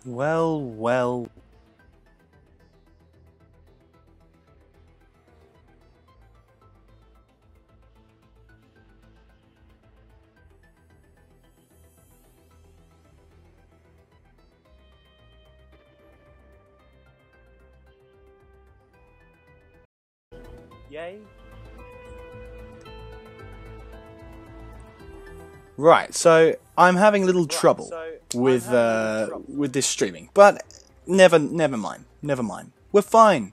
Well, well. Yay. Right, so I'm having a little trouble with this streaming, but never mind. We're fine.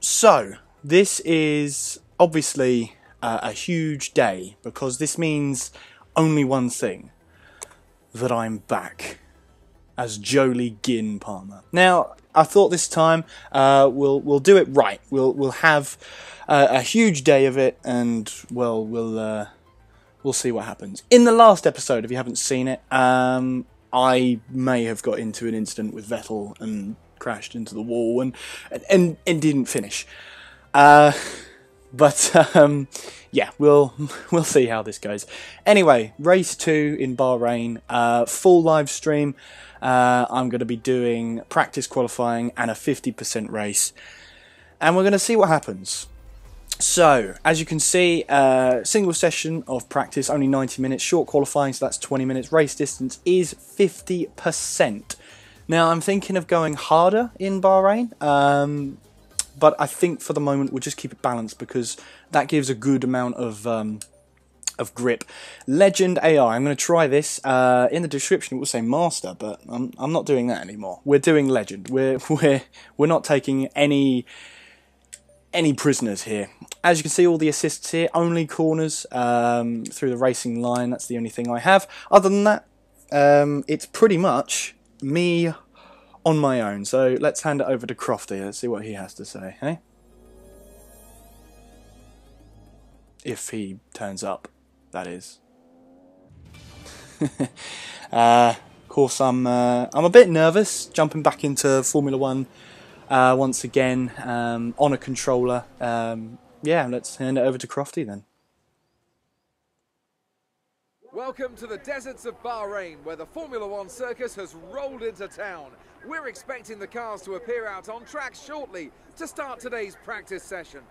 So this is obviously a huge day because this means only one thing: that I'm back as JolyGin Palmer. Now, I thought this time we'll do it right. We'll have a huge day of it, and well, we'll see what happens. In the last episode, if you haven't seen it, I may have got into an incident with Vettel and crashed into the wall and didn't finish. But yeah, we'll see how this goes. Anyway, race 2 in Bahrain, full live stream. I'm going to be doing practice qualifying and a 50% race, and we're going to see what happens. So, as you can see, single session of practice, only 90 minutes, short qualifying, so that's 20 minutes, race distance is 50%. Now, I'm thinking of going harder in Bahrain, but I think for the moment we'll just keep it balanced because that gives a good amount of grip. Legend AI, I'm going to try this. In the description it will say Master, but I'm not doing that anymore. We're doing Legend. We're not taking any prisoners here. As you can see, all the assists here, only corners through the racing line. That's the only thing I have. Other than that, it's pretty much me on my own. So let's hand it over to Crofty. Let's see what he has to say. Hey, if he turns up, that is. Of course, I'm a bit nervous jumping back into Formula 1 once again on a controller. Yeah, let's hand it over to Crofty then. Welcome to the deserts of Bahrain, where the Formula 1 circus has rolled into town. We're expecting the cars to appear out on track shortly to start today's practice session.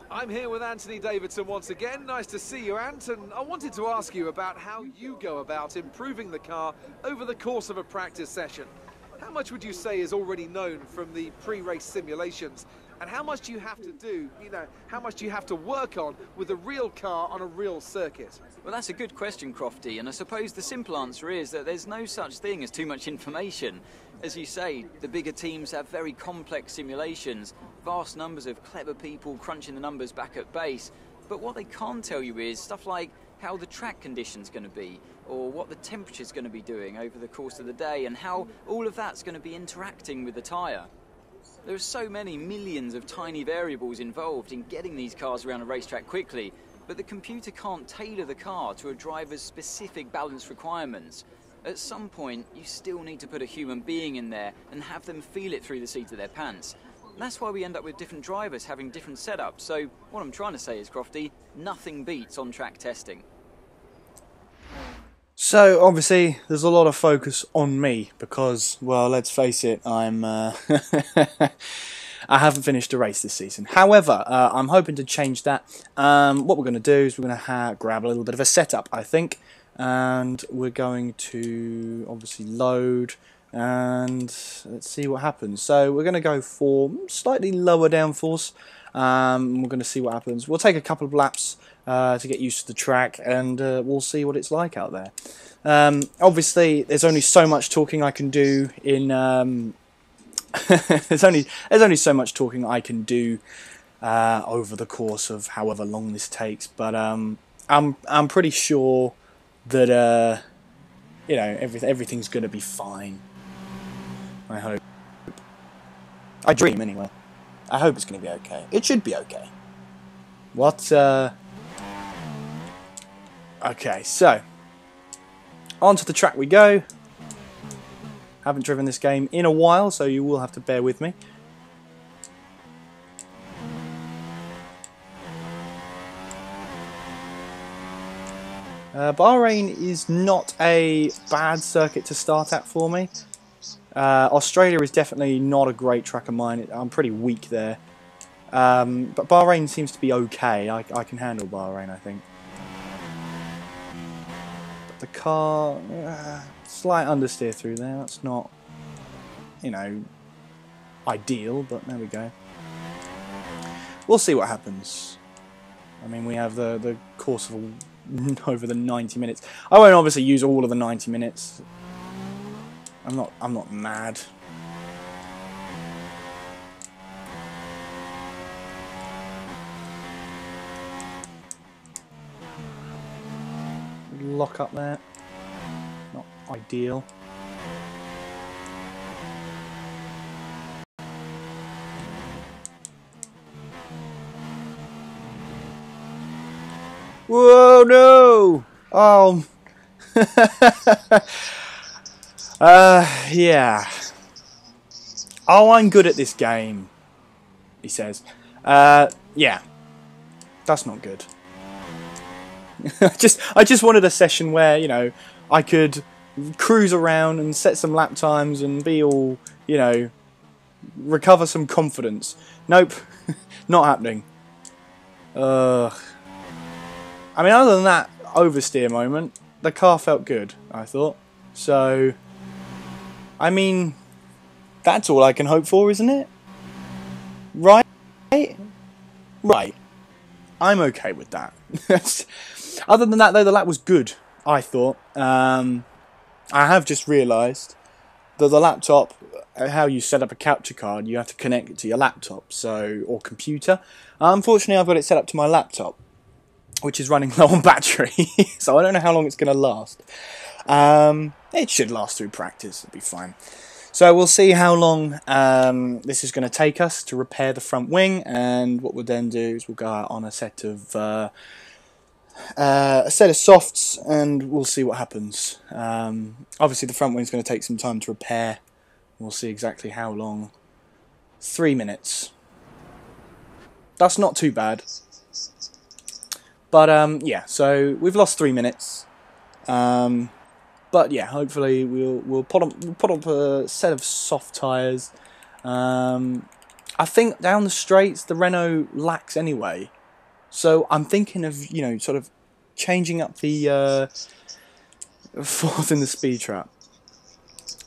I'm here with Anthony Davidson once again. Nice to see you, Ant, and I wanted to ask you about how you go about improving the car over the course of a practice session. How much would you say is already known from the pre-race simulations, and how much do you have to do, how much do you have to work on with a real car on a real circuit? Well, that's a good question, Crofty, and I suppose the simple answer is that there's no such thing as too much information. As you say, the bigger teams have very complex simulations, vast numbers of clever people crunching the numbers back at base, but what they can't tell you is stuff like how the track condition's going to be, or what the temperature's going to be doing over the course of the day, and how all of that's going to be interacting with the tyre. There are so many millions of tiny variables involved in getting these cars around a racetrack quickly, but the computer can't tailor the car to a driver's specific balance requirements. At some point, you still need to put a human being in there and have them feel it through the seat of their pants. That's why we end up with different drivers having different setups. So what I'm trying to say is, Crofty, nothing beats on-track testing. So obviously there's a lot of focus on me because, well, let's face it, I'm I haven't finished a race this season. However, I'm hoping to change that. What we're going to do is we're going to grab a little bit of a setup, I think, and we're going to obviously load and let's see what happens. So we're going to go for slightly lower downforce. We're going to see what happens. We'll take a couple of laps to get used to the track, and we'll see what it's like out there. Obviously, there's only so much talking I can do in. there's only so much talking I can do over the course of however long this takes, but I'm pretty sure that everything's going to be fine. I hope. I dream anyway. I hope it's going to be okay. It should be okay. What? Okay, so onto the track we go. Haven't driven this game in a while, so you will have to bear with me. Bahrain is not a bad circuit to start at for me. Australia is definitely not a great track of mine. I'm pretty weak there. But Bahrain seems to be okay. I can handle Bahrain, I think. But the car, slight understeer through there. That's not, you know, ideal, but there we go. We'll see what happens. I mean, we have the course of over the 90 minutes. I won't obviously use all of the 90 minutes. I'm not mad. Lock up there. Not ideal. Whoa, no! Oh. Yeah. Oh, I'm good at this game, he says. Yeah. That's not good. I just wanted a session where, you know, I could cruise around and set some lap times and be all, you know, recover some confidence. Nope. Not happening. Ugh. I mean, other than that oversteer moment, the car felt good, I thought. So, I mean, that's all I can hope for, isn't it? Right? Right. I'm okay with that. Other than that, though, the lap was good, I thought. I have just realised that the laptop, how you set up a capture card, you have to connect it to your laptop, or computer. Unfortunately, I've got it set up to my laptop, which is running low on battery, so I don't know how long it's going to last. It should last through practice, it'll be fine. So we'll see how long this is going to take us to repair the front wing, and what we'll then do is we'll go out on a set of softs, and we'll see what happens. Obviously, the front wing is going to take some time to repair. We'll see exactly how long. 3 minutes. That's not too bad. But yeah, so we've lost 3 minutes. But yeah, hopefully we'll put up a set of soft tyres. I think down the straights the Renault lacks anyway, so I'm thinking of, you know, sort of changing up the fourth in the speed trap.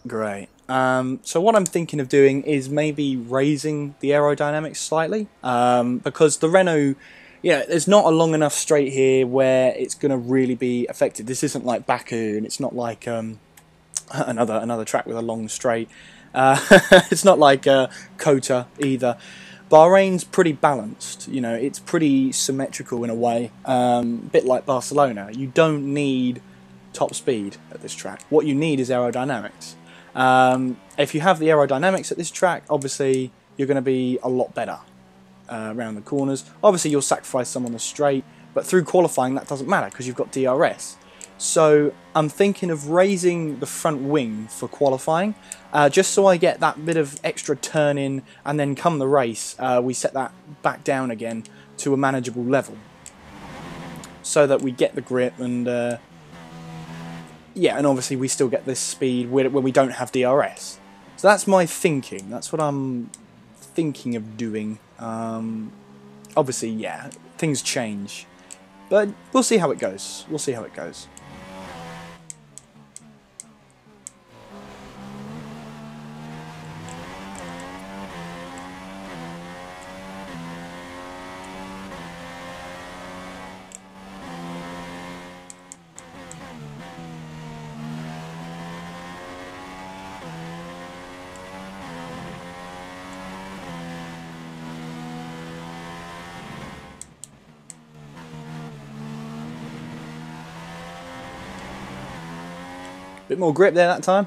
Great. So what I'm thinking of doing is maybe raising the aerodynamics slightly, because the Renault, yeah, there's not a long enough straight here where it's going to really be affected. This isn't like Baku, and it's not like another track with a long straight. It's not like Kota either. Bahrain's pretty balanced, you know, it's pretty symmetrical in a way, a bit like Barcelona. You don't need top speed at this track. What you need is aerodynamics. If you have the aerodynamics at this track, obviously you're going to be a lot better around the corners. Obviously you'll sacrifice some on the straight, but through qualifying that doesn't matter because you've got DRS. So I'm thinking of raising the front wing for qualifying, just so I get that bit of extra turn in, and then come the race we set that back down again to a manageable level, so that we get the grip and yeah, and obviously we still get this speed when we don't have DRS. So that's my thinking. That's what I'm thinking of doing. Obviously, yeah, things change, but we'll see how it goes. We'll see how it goes. Bit more grip there that time.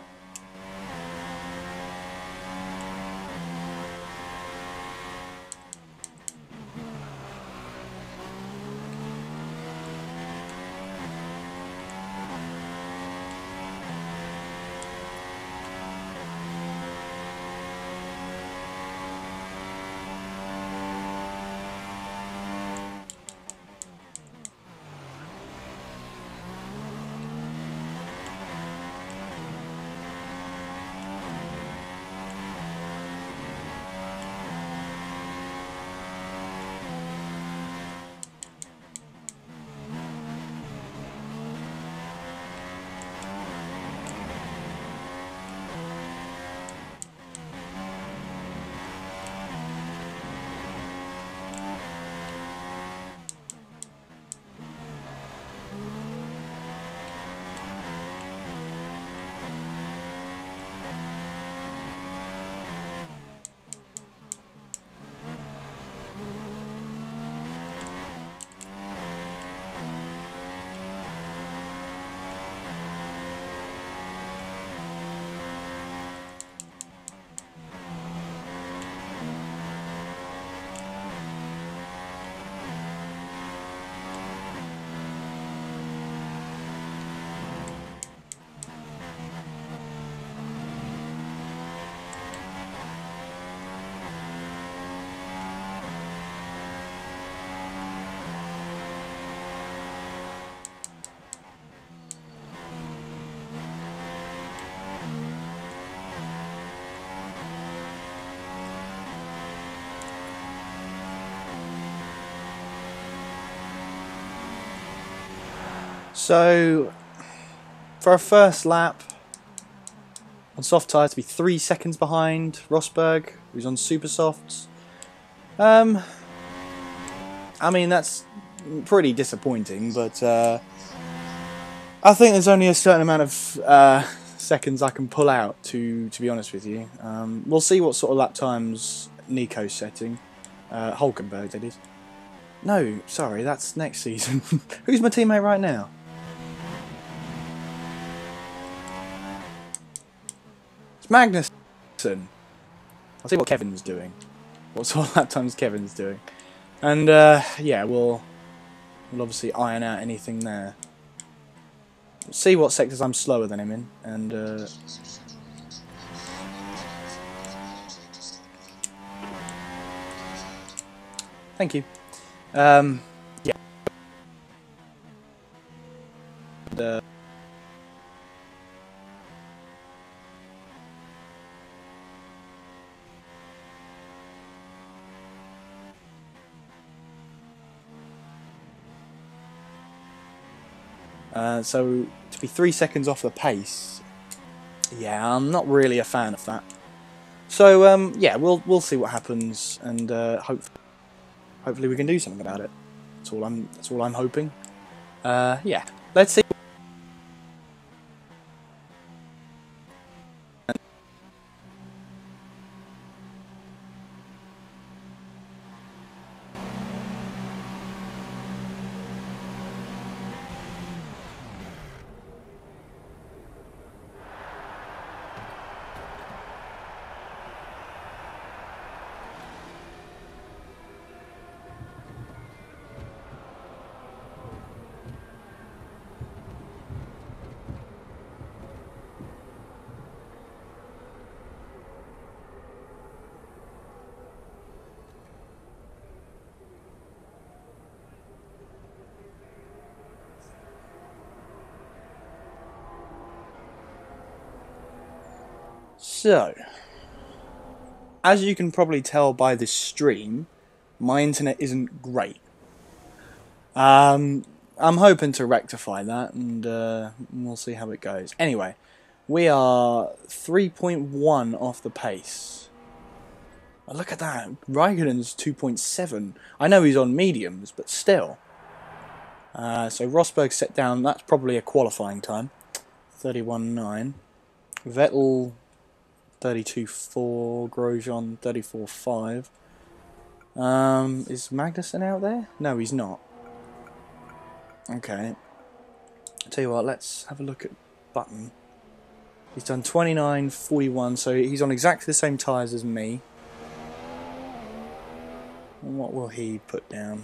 So, for our first lap, on soft tyres, to be 3 seconds behind Rosberg, who's on super softs. I mean, that's pretty disappointing, but I think there's only a certain amount of seconds I can pull out, to be honest with you. We'll see what sort of lap times Nico's setting. Hulkenberg, that is. No, sorry, that's next season. Who's my teammate right now? It's Magnussen. I'll see what Kevin's doing. What sort of lap times Kevin's doing. And, yeah, we'll obviously iron out anything there. We'll see what sectors I'm slower than him in. And, thank you. Yeah. So to be 3 seconds off the pace, yeah, I'm not really a fan of that. So yeah, we'll see what happens, and hopefully we can do something about it. That's all I'm hoping. Yeah, let's see. So, as you can probably tell by this stream, my internet isn't great. I'm hoping to rectify that, and we'll see how it goes. Anyway, we are 3.1 off the pace. Oh, look at that. Raikkonen's 2.7. I know he's on mediums, but still. So Rosberg set down, that's probably a qualifying time. 31.9. Vettel 32.4, Grosjean 34.5. Is Magnussen out there? No, he's not. Okay. I'll tell you what, let's have a look at Button. He's done 29.41, so he's on exactly the same tyres as me. And what will he put down?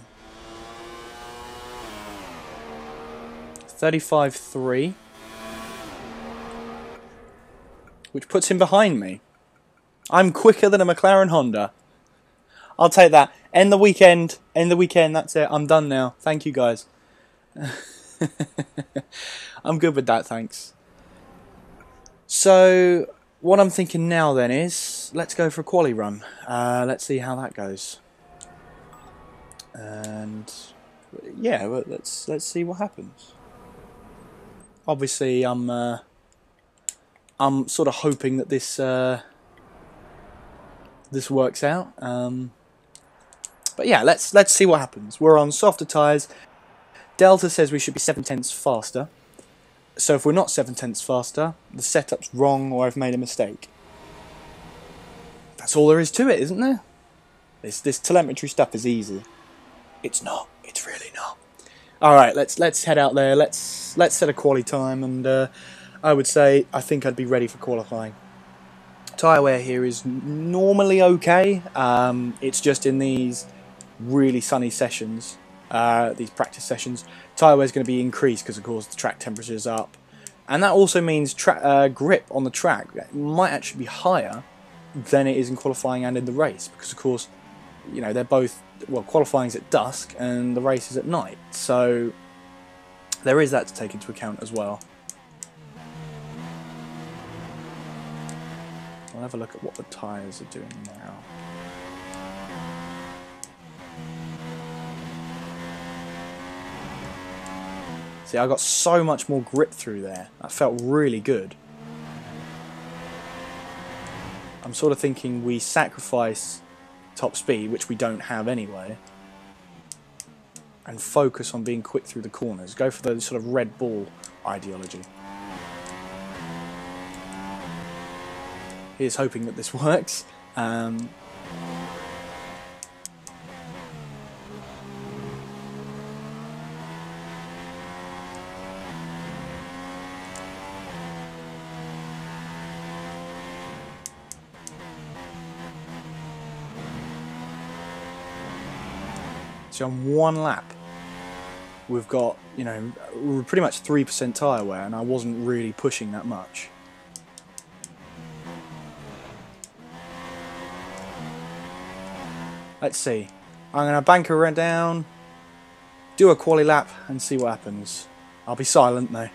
35.3. Which puts him behind me. I'm quicker than a McLaren Honda. I'll take that. End the weekend. End the weekend. That's it. I'm done now. Thank you, guys. I'm good with that, thanks. So, what I'm thinking now then is, let's go for a quali run. Let's see how that goes. And, yeah, let's see what happens. Obviously, I'm sort of hoping that this works out. But yeah, let's see what happens. We're on softer tyres. Delta says we should be 7/10 faster. So if we're not 7/10 faster, the setup's wrong or I've made a mistake. That's all there is to it, isn't there? This telemetry stuff is easy. It's not. It's really not. All right, let's head out there. Let's set a quali time, and I would say I think I'd be ready for qualifying. Tyre wear here is normally okay. It's just in these really sunny sessions, these practice sessions, tyre wear is going to be increased because of course the track temperature is up, and that also means grip on the track might actually be higher than it is in qualifying and in the race, because of course, you know, they're both, well, qualifying's at dusk and the race is at night, so there is that to take into account as well. I'll have a look at what the tyres are doing now. See, I got so much more grip through there. That felt really good. I'm sort of thinking we sacrifice top speed, which we don't have anyway, and focus on being quick through the corners. Go for the sort of Red Bull ideology. Here's hoping that this works. So on one lap, we've got, you know, we're pretty much 3% tyre wear, and I wasn't really pushing that much. Let's see. I'm going to banker her down, do a quali lap, and see what happens. I'll be silent though.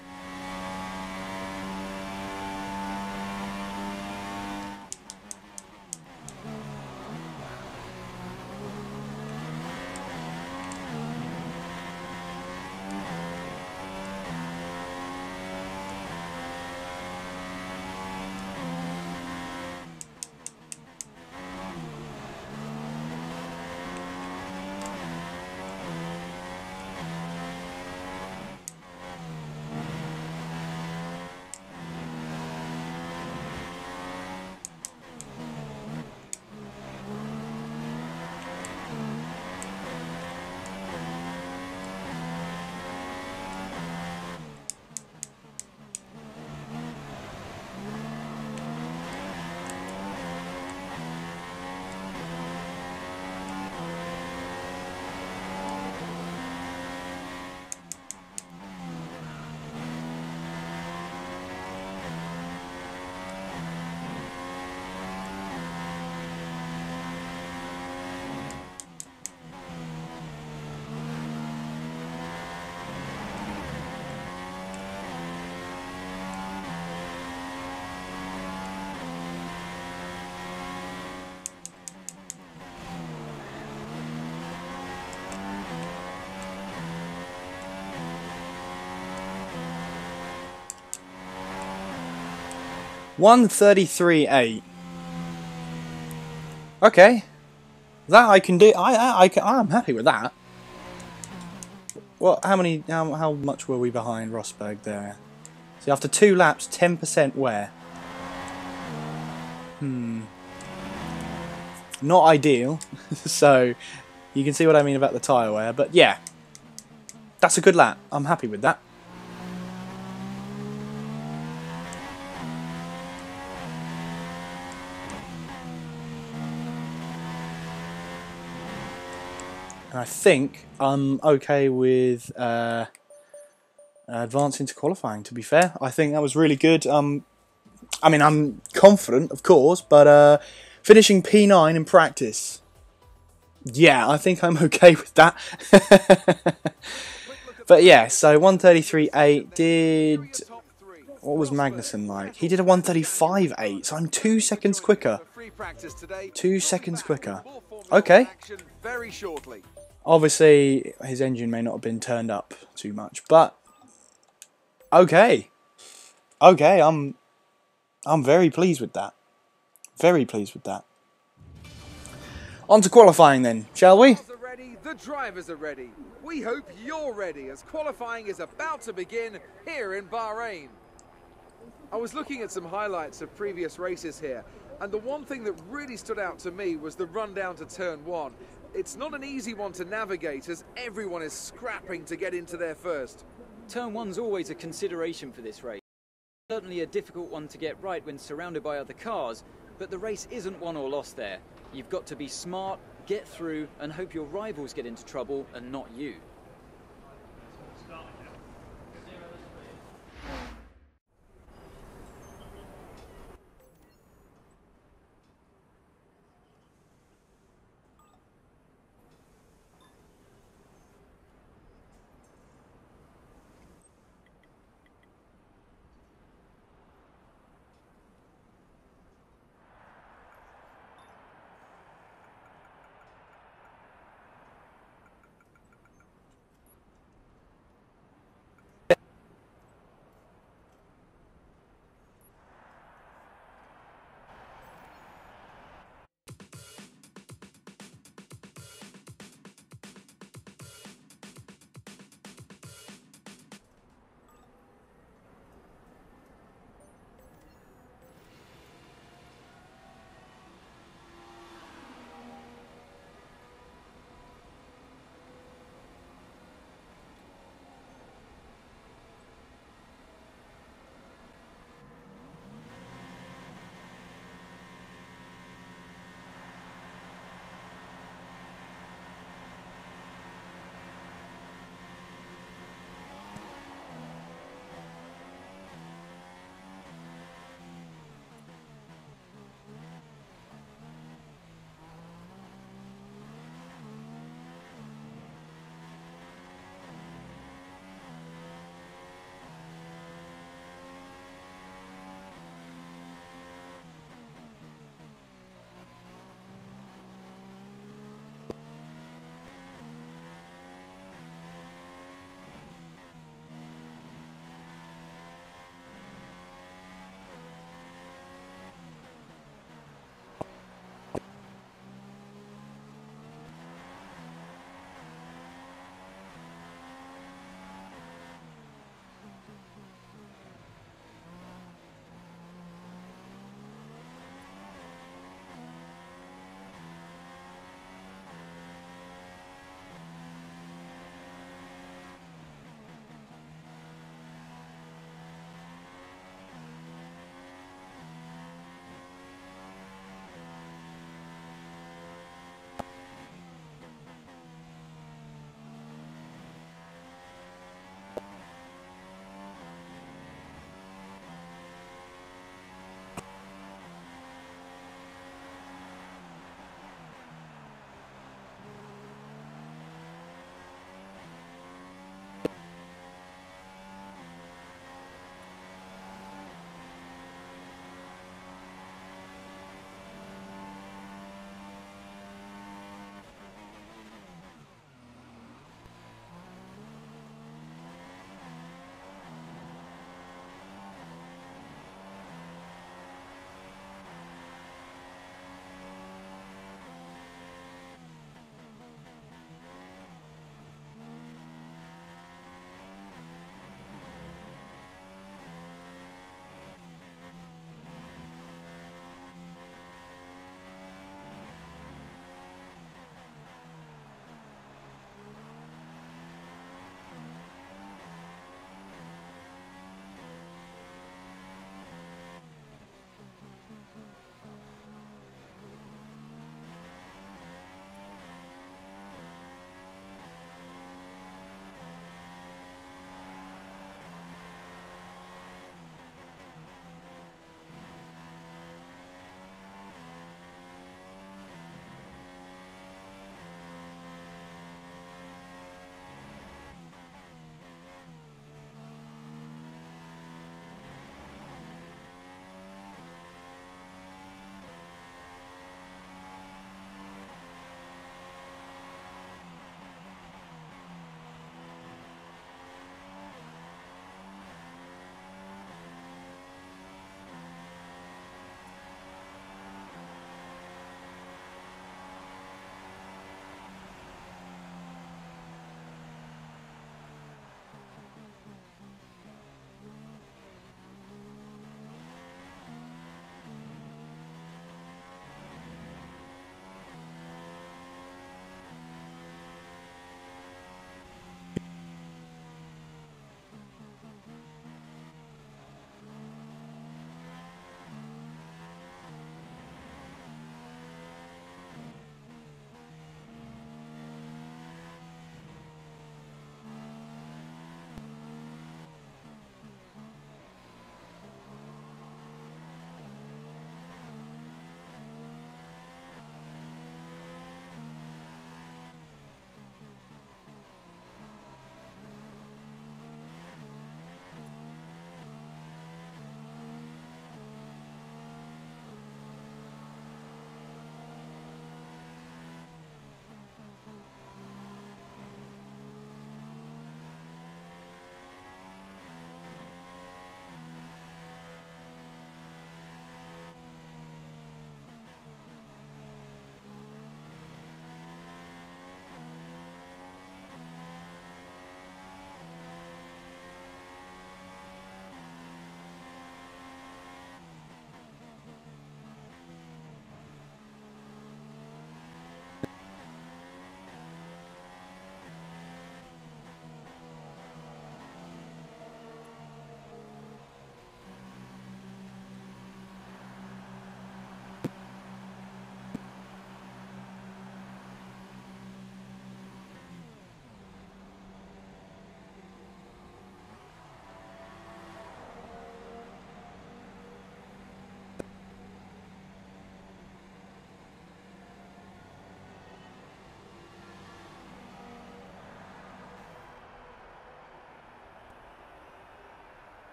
$133.8. Okay, that I can do. I'm happy with that. Well, how much were we behind Rosberg there? See, after 2 laps, 10% wear. Not ideal. So you can see what I mean about the tyre wear. But yeah, that's a good lap. I'm happy with that. And I think I'm okay with advancing to qualifying, to be fair. I think that was really good. I mean, I'm confident, of course, but finishing P9 in practice. Yeah, I think I'm okay with that. But yeah, so 133.8 did... What was Magnussen like? He did a 135.8, so I'm 2 seconds quicker. 2 seconds quicker. Okay. Obviously, his engine may not have been turned up too much, but okay. Okay, I'm very pleased with that. Very pleased with that. On to qualifying then, shall we? The drivers are ready. We hope you're ready as qualifying is about to begin here in Bahrain. I was looking at some highlights of previous races here, and the one thing that really stood out to me was the run down to turn 1. It's not an easy one to navigate as everyone is scrapping to get into there first. Turn 1's always a consideration for this race. Certainly a difficult one to get right when surrounded by other cars, but the race isn't won or lost there. You've got to be smart, get through, and hope your rivals get into trouble and not you.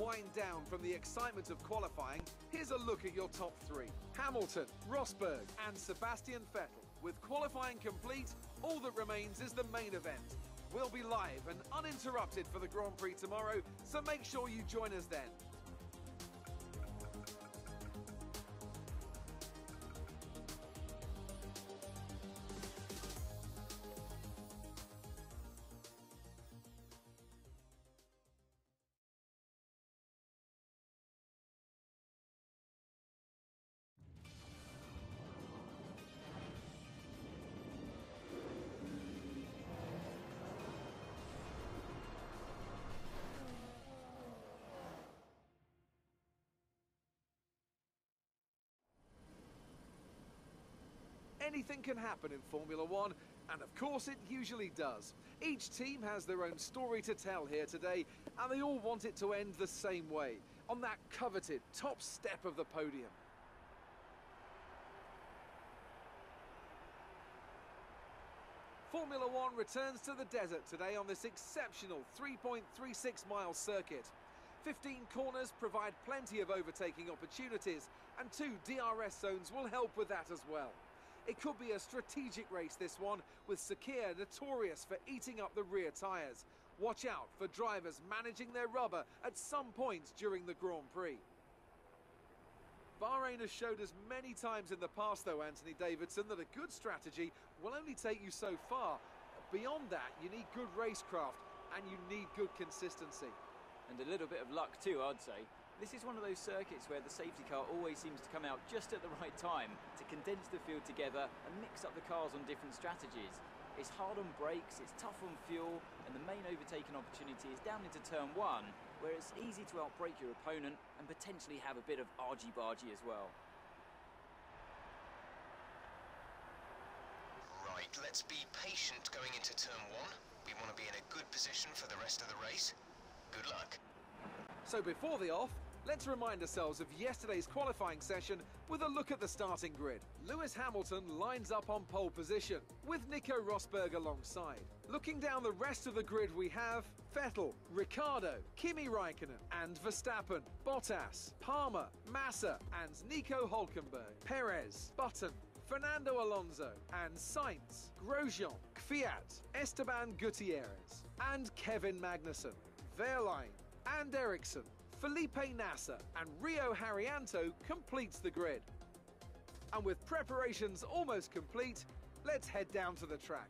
wind down from the excitement of qualifying, here's a look at your top three. Hamilton, Rosberg and Sebastian Vettel. With qualifying complete, all that remains is the main event. We'll be live and uninterrupted for the Grand Prix tomorrow, so make sure you join us then. Anything can happen in Formula One, and of course it usually does. Each team has their own story to tell here today, and they all want it to end the same way, on that coveted top step of the podium. Formula One returns to the desert today on this exceptional 3.36-mile circuit. 15 corners provide plenty of overtaking opportunities, and 2 DRS zones will help with that as well. It could be a strategic race, this one, with SHAQ notorious for eating up the rear tyres. Watch out for drivers managing their rubber at some points during the Grand Prix. Bahrain has showed us many times in the past, though, Anthony Davidson, that a good strategy will only take you so far. Beyond that, you need good racecraft and you need good consistency. And a little bit of luck too, I'd say. This is one of those circuits where the safety car always seems to come out just at the right time to condense the field together and mix up the cars on different strategies. It's hard on brakes, it's tough on fuel, and the main overtaking opportunity is down into turn 1, where it's easy to outbrake your opponent and potentially have a bit of argy-bargy as well. Right, let's be patient going into turn 1. We want to be in a good position for the rest of the race. Good luck. So before the off, let's remind ourselves of yesterday's qualifying session with a look at the starting grid. Lewis Hamilton lines up on pole position, with Nico Rosberg alongside. Looking down the rest of the grid, we have Vettel, Ricciardo, Kimi Raikkonen and Verstappen, Bottas, Palmer, Massa and Nico Hülkenberg, Perez, Button, Fernando Alonso and Sainz, Grosjean, Kvyat, Esteban Gutierrez and Kevin Magnussen, Wehrlein and Ericsson, Felipe Nasser and Rio Haryanto completes the grid. And with preparations almost complete, let's head down to the track.